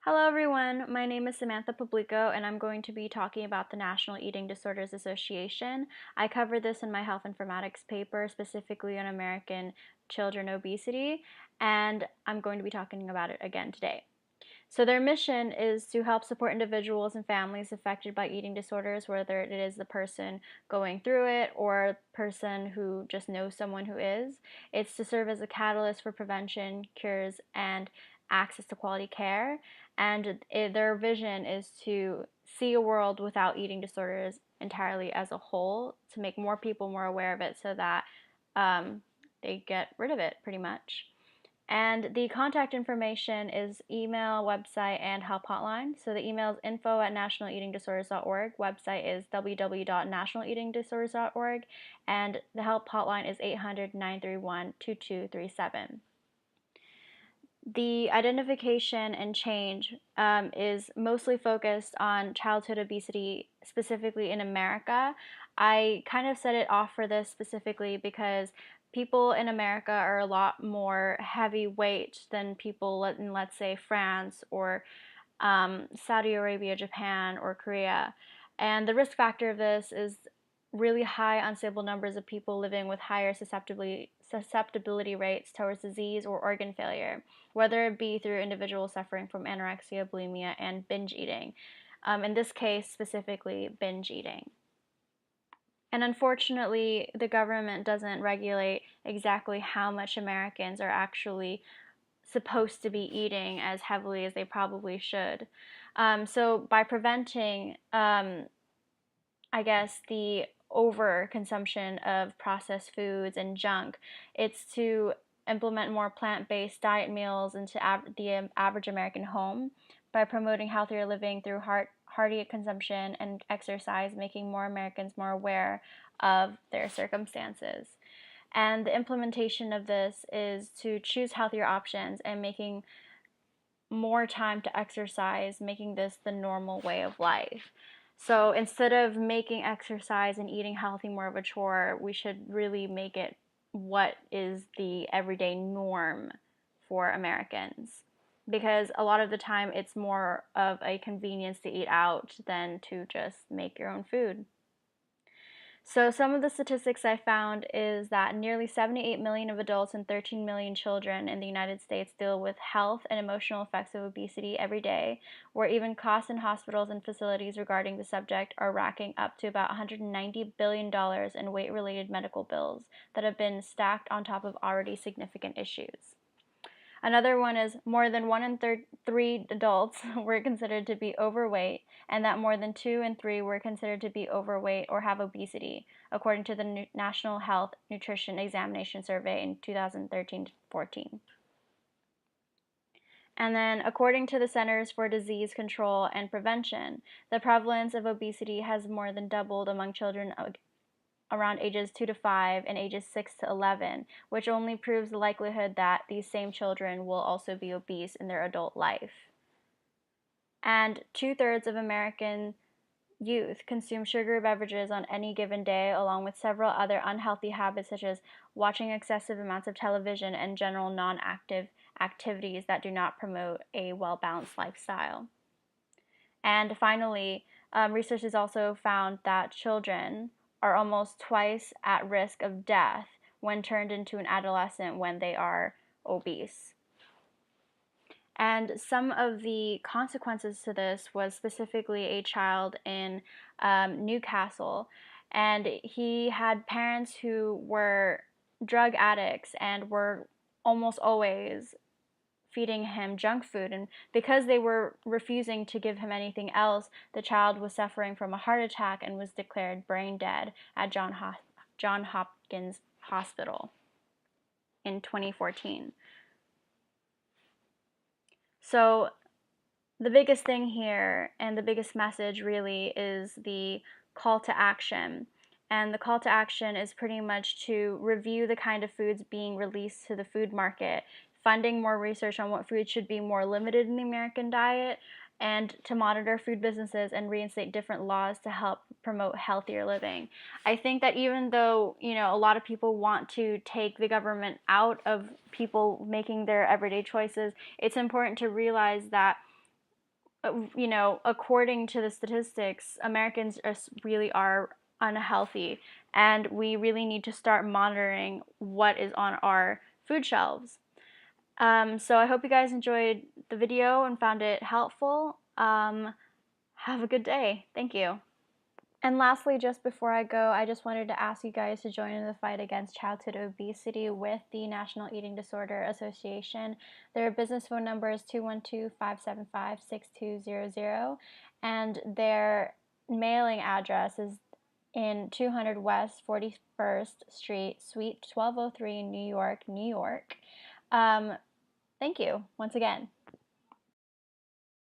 Hello everyone, my name is Samantha Publico and I'm going to be talking about the National Eating Disorders Association. I covered this in my health informatics paper, specifically on American children obesity, and I'm going to be talking about it again today. So their mission is to help support individuals and families affected by eating disorders, whether it is the person going through it or a person who just knows someone who is. It's to serve as a catalyst for prevention, cures, and access to quality care. And their vision is to see a world without eating disorders entirely as a whole, to make more people more aware of it so that they get rid of it pretty much. And the contact information is email, website, and help hotline. So the email is info@nationaleatingdisorders.org. Website is www.nationaleatingdisorders.org. And the help hotline is 800-931-2237. The identification and change is mostly focused on childhood obesity, specifically in America. I kind of set it off for this specifically because people in America are a lot more heavyweight than people in, let's say, France or Saudi Arabia, Japan, or Korea. And the risk factor of this is really high unstable numbers of people living with higher susceptibility rates towards disease or organ failure, whether it be through individuals suffering from anorexia, bulimia, and binge eating. In this case, specifically, binge eating. And unfortunately, the government doesn't regulate exactly how much Americans are actually supposed to be eating as heavily as they probably should. So by preventing, I guess, the overconsumption of processed foods and junk, it's to implement more plant-based diet meals into the average American home by promoting healthier living through hearty consumption and exercise, making more Americans more aware of their circumstances. And the implementation of this is to choose healthier options and making more time to exercise, making this the normal way of life. So instead of making exercise and eating healthy more of a chore, we should really make it what is the everyday norm for Americans. Because a lot of the time it's more of a convenience to eat out than to just make your own food. So some of the statistics I found is that nearly 78 million of adults and 13 million children in the United States deal with health and emotional effects of obesity every day, where even costs in hospitals and facilities regarding the subject are racking up to about $190 billion in weight-related medical bills that have been stacked on top of already significant issues. Another one is more than 1 in 3 adults were considered to be overweight, and that more than 2 in 3 were considered to be overweight or have obesity, according to the National Health Nutrition Examination Survey in 2013-14. And then, according to the Centers for Disease Control and Prevention, the prevalence of obesity has more than doubled among children around ages 2 to 5 and ages 6 to 11, which only proves the likelihood that these same children will also be obese in their adult life. And 2/3 of American youth consume sugary beverages on any given day, along with several other unhealthy habits such as watching excessive amounts of television and general non-active activities that do not promote a well-balanced lifestyle. And finally, research has also found that children are almost twice at risk of death when turned into an adolescent when they are obese. And some of the consequences to this was specifically a child in Newcastle, and he had parents who were drug addicts and were almost always feeding him junk food, and because they were refusing to give him anything else, the child was suffering from a heart attack and was declared brain dead at John Hopkins Hospital in 2014. So the biggest thing here and the biggest message really is the call to action. And the call to action is pretty much to review the kind of foods being released to the food market, funding more research on what foods should be more limited in the American diet, and to monitor food businesses and reinstate different laws to help promote healthier living. I think that even though, a lot of people want to take the government out of people making their everyday choices, it's important to realize that you know, according to the statistics, Americans really are unhealthy, and we really need to start monitoring what is on our food shelves. So I hope you guys enjoyed the video and found it helpful. Have a good day. Thank you. And lastly, just before I go, I just wanted to ask you guys to join in the fight against childhood obesity with the National Eating Disorder Association. Their business phone number is 212-575-6200, and their mailing address is in 200 West 41st Street, Suite 1203, New York, New York. Thank you once again.